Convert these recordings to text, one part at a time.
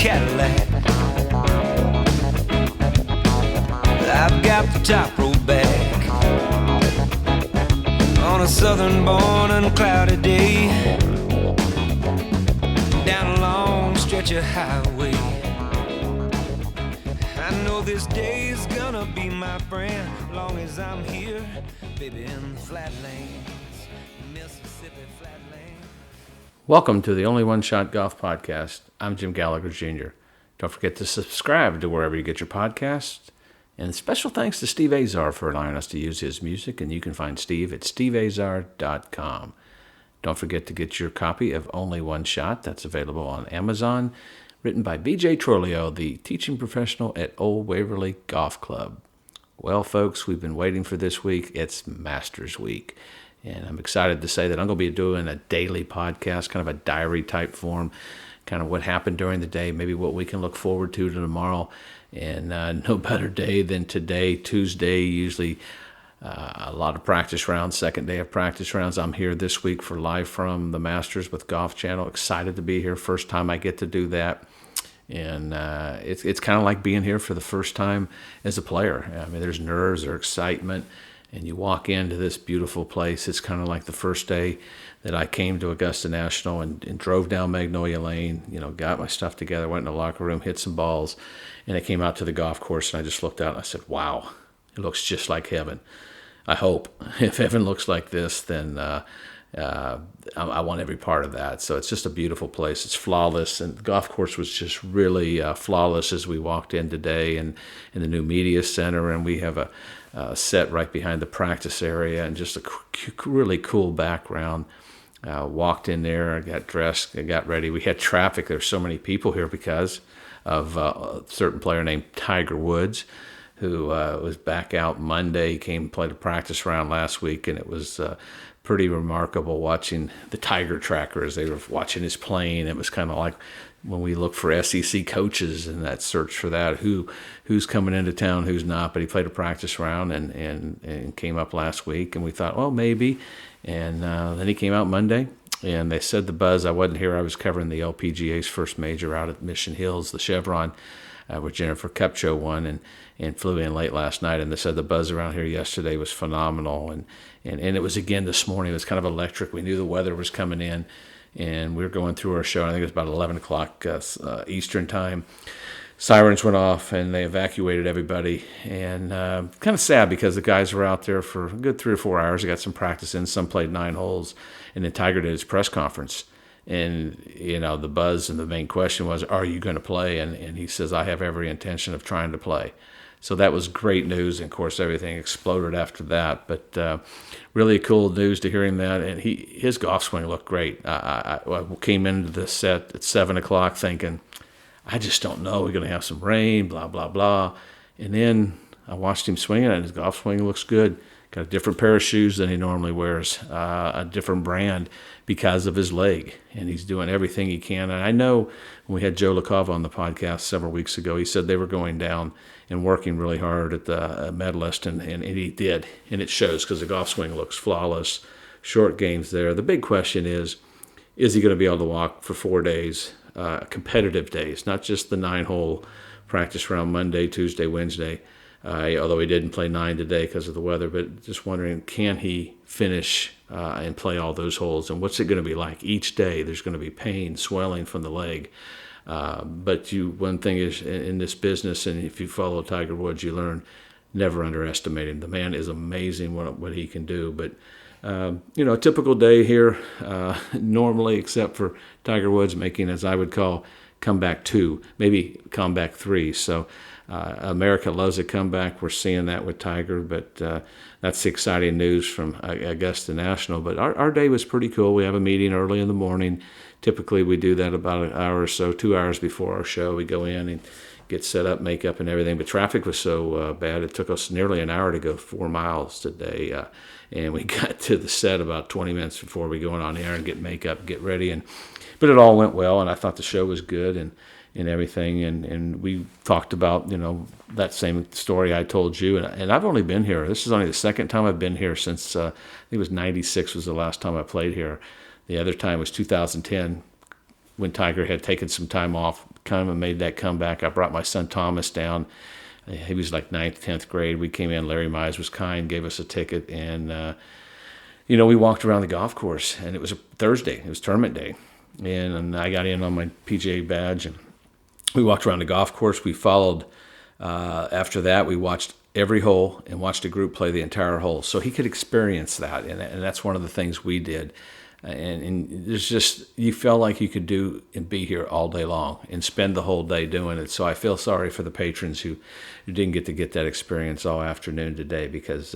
Cadillac. I've got the top rolled back on a southern born and cloudy day, down a long stretch of highway. I know this day's gonna be my friend, long as I'm here, baby, in the flatlands, Mississippi flatlands. Welcome to the Only One Shot Golf Podcast. I'm Jim Gallagher Jr. Don't forget to subscribe to wherever you get your podcasts. And special thanks to Steve Azar for allowing us to use his music. And you can find Steve at steveazar.com. Don't forget to get your copy of Only One Shot. That's available on Amazon. Written by B.J. Trolio, the teaching professional at Old Waverly Golf Club. Well, folks, we've been waiting for this week. It's Masters Week. And I'm excited to say that I'm going to be doing a daily podcast, kind of a diary type form, kind of what happened during the day, maybe what we can look forward to tomorrow. And no better day than today, Tuesday, usually a lot of practice rounds, second day of practice rounds. I'm here this week for Live from the Masters with Golf Channel. Excited to be here. First time I get to do that. And it's kind of like being here for the first time as a player. I mean, there's nerves or excitement. And you walk into this beautiful place. It's kind of like the first day that I came to Augusta National and drove down Magnolia Lane, got my stuff together, went in the locker room, hit some balls, and I came out to the golf course, and I just looked out and I said, wow, it looks just like heaven. I hope. If heaven looks like this, then I want every part of that. So it's just a beautiful place. It's flawless, and the golf course was just really flawless as we walked in today, and in the new media center, and we have a set right behind the practice area, and just a really cool background. Walked in there, I got dressed, I got ready. We had traffic. There's so many people here because of a certain player named Tiger Woods, who was back out Monday. He came and played a practice round last week, and it was pretty remarkable watching the Tiger tracker as they were watching his plane. It was kind of like when we look for SEC coaches and that search for that, who's coming into town, who's not. But he played a practice round and came up last week, and we thought, well, maybe. And then he came out Monday, and they said the buzz. I wasn't here. I was covering the LPGA's first major out at Mission Hills, the Chevron, where Jennifer Kupcho won, and flew in late last night. And they said the buzz around here yesterday was phenomenal. And it was again this morning. It was kind of electric. We knew the weather was coming in, and we were going through our show. I think it was about 11 o'clock Eastern time. Sirens went off, and they evacuated everybody. And kind of sad because the guys were out there for a good 3 or 4 hours. They got some practice in. Some played 9 holes. And then Tiger did his press conference. And, the buzz and the main question was, are you going to play? And he says, I have every intention of trying to play. So that was great news. And, of course, everything exploded after that. But really cool news to hear him that. And his golf swing looked great. I came into the set at 7 o'clock thinking, I just don't know. We're going to have some rain, blah, blah, blah. And then I watched him swing, and his golf swing looks good. Got a different pair of shoes than he normally wears, a different brand because of his leg. And he's doing everything he can. And I know when we had Joe LaCava on the podcast several weeks ago, he said they were going down and working really hard at the Medalist, and he did. And it shows because the golf swing looks flawless. Short game's there. The big question is he going to be able to walk for 4 days? Competitive days, not just the 9-hole practice round Monday, Tuesday, Wednesday, although he didn't play 9 today because of the weather, but just wondering, can he finish and play all those holes, and what's it going to be like each day? There's going to be pain, swelling from the leg, but one thing is in this business, and if you follow Tiger Woods, you learn never underestimate him. The man is amazing what he can do, but a typical day here, normally, except for Tiger Woods making, as I would call, comeback 2, maybe comeback 3. So America loves a comeback. We're seeing that with Tiger, but that's the exciting news from Augusta National. But our day was pretty cool. We have a meeting early in the morning. Typically, we do that about an hour or so, 2 hours before our show. We go in and get set up, makeup, and everything. But traffic was so bad, it took us nearly an hour to go 4 miles today. And we got to the set about 20 minutes before we go on air and get makeup, get ready. But it all went well, and I thought the show was good and everything. And we talked about, that same story I told you. And I've only been here. This is only the second time I've been here since, I think it was 96 was the last time I played here. The other time was 2010 when Tiger had taken some time off kind of made that comeback. I brought my son Thomas down. He was like 9th, 10th grade. We came in. Larry Mize was kind, gave us a ticket, and we walked around the golf course. And it was a Thursday. It was tournament day, and I got in on my PGA badge, and we walked around the golf course. We followed. After that, we watched every hole and watched a group play the entire hole, so he could experience that, and that's one of the things we did. And there's just, you felt like you could do and be here all day long and spend the whole day doing it. So I feel sorry for the patrons who didn't get to get that experience all afternoon today, because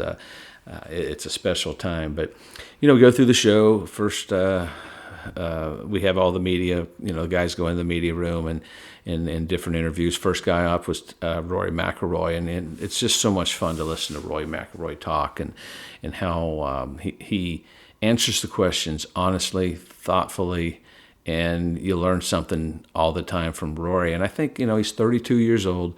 it's a special time. But we go through the show first. We have all the media, the guys go in the media room and different interviews. First guy up was Rory McIlroy, and it's just so much fun to listen to Rory McIlroy talk and how he answers the questions honestly, thoughtfully, and you learn something all the time from Rory. And I think, he's 32 years old.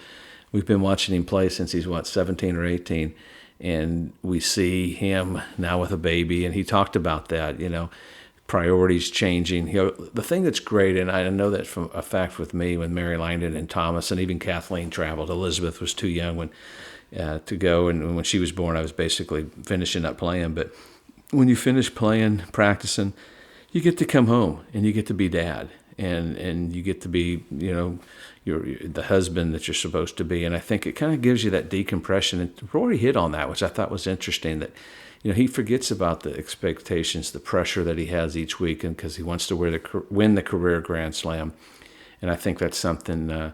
We've been watching him play since he's, 17 or 18, and we see him now with a baby, and he talked about that, priorities changing. The thing that's great, and I know that from a fact with me, when Mary Langdon and Thomas and even Kathleen traveled. Elizabeth was too young to go, and when she was born, I was basically finishing up playing. But when you finish playing, practicing, you get to come home and you get to be dad, and you get to be, you're the husband that you're supposed to be. And I think it kind of gives you that decompression. And Rory hit on that, which I thought was interesting, that he forgets about the expectations, the pressure that he has each week, and because he wants to win the career Grand Slam. And I think that's something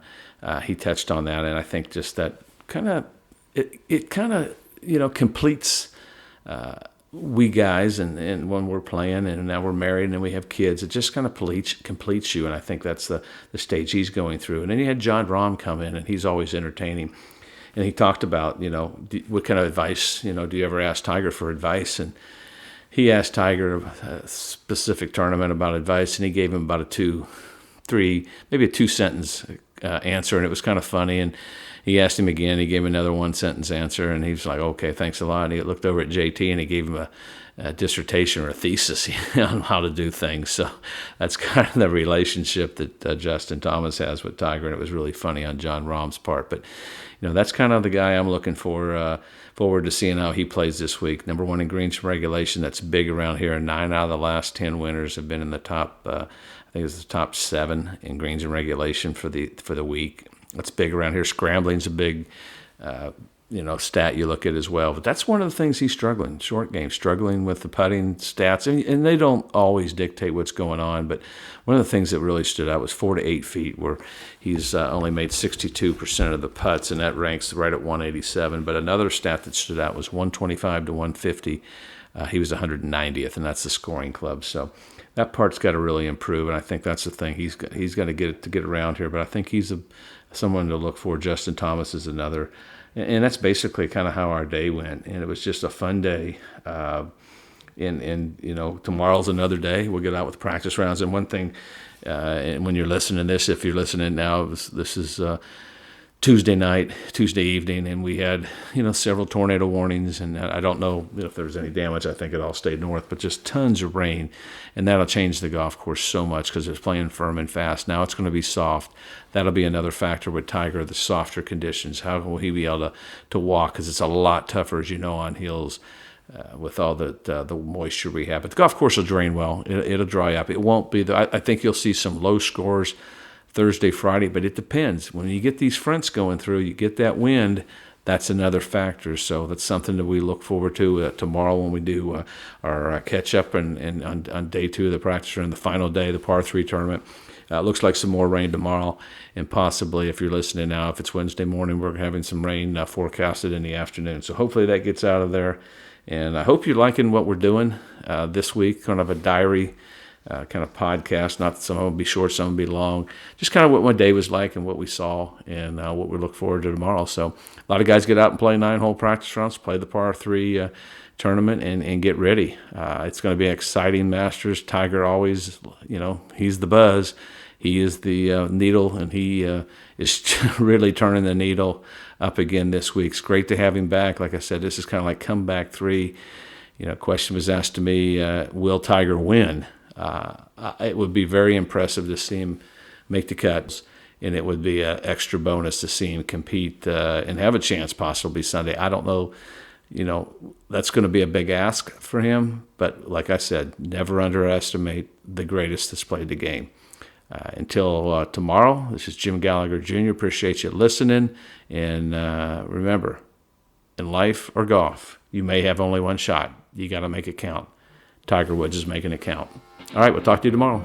he touched on that, and I think just that kind of it kind of completes we guys, and when we're playing, and now we're married and we have kids, it just kind of completes you. And I think that's the stage he's going through. And then you had Jon Rahm come in, and he's always entertaining. And he talked about, what kind of advice, do you ever ask Tiger for advice? And he asked Tiger a specific tournament about advice, and he gave him about a 2-3, maybe a 2-sentence answer, and it was kind of funny. And he asked him again, he gave him another 1-sentence answer, and he was like, okay, thanks a lot. And he looked over at JT, and he gave him a dissertation or a thesis on how to do things. So that's kind of the relationship that Justin Thomas has with Tiger, and it was really funny on Jon Rahm's part. But that's kind of the guy I'm looking forward to seeing how he plays this week. Number 1 in greens from regulation. That's big around here. 9 out of the last 10 winners have been in the top. I think it's the top 7 in greens and regulation for the week. That's big around here. Scrambling's a big stat you look at as well. But that's one of the things he's struggling. Short game, struggling with the putting stats, and they don't always dictate what's going on. But one of the things that really stood out was 4 to 8 feet, where he's only made 62% of the putts, and that ranks right at 187. But another stat that stood out was 125 to 150. He was 190th, and that's the scoring club. So that part's got to really improve, and I think that's the thing. He's got to get around here. But I think he's someone to look for. Justin Thomas is another. And that's basically kind of how our day went. And it was just a fun day. And tomorrow's another day. We'll get out with practice rounds. And one thing, and when you're listening to this, if you're listening now, this is Tuesday evening, and we had, several tornado warnings, and I don't know if there was any damage. I think it all stayed north, but just tons of rain, and that'll change the golf course so much because it's playing firm and fast. Now it's going to be soft. That'll be another factor with Tiger, the softer conditions. How will he be able to walk? Because it's a lot tougher, as you know, on hills with all the moisture we have. But the golf course will drain well. It'll dry up. It won't be. I think you'll see some low scores Thursday, Friday, but it depends. When you get these fronts going through, you get that wind, that's another factor. So that's something that we look forward to tomorrow when we do our catch-up and on day 2 of the practice round, the final day of the par 3 tournament. It looks like some more rain tomorrow, and possibly, if you're listening now, if it's Wednesday morning, we're having some rain forecasted in the afternoon. So hopefully that gets out of there. And I hope you're liking what we're doing this week, kind of a diary kind of podcast. Not that some will be short, some will be long. Just kind of what my day was like and what we saw and what we look forward to tomorrow. So a lot of guys get out and play 9-hole practice rounds, play the par 3 tournament, and get ready. It's going to be an exciting Masters. Tiger always, he's the buzz. He is the needle, and he is really turning the needle up again this week. It's great to have him back. Like I said, this is kind of like comeback 3. Question was asked to me, will Tiger win? It would be very impressive to see him make the cuts and it would be an extra bonus to see him compete and have a chance possibly Sunday. I don't know, that's going to be a big ask for him, but like I said, never underestimate the greatest that's played the game. Until tomorrow, this is Jim Gallagher Jr. Appreciate you listening, and remember, in life or golf, you may have only one shot. You got to make it count. Tiger Woods is making it count. All right, we'll talk to you tomorrow.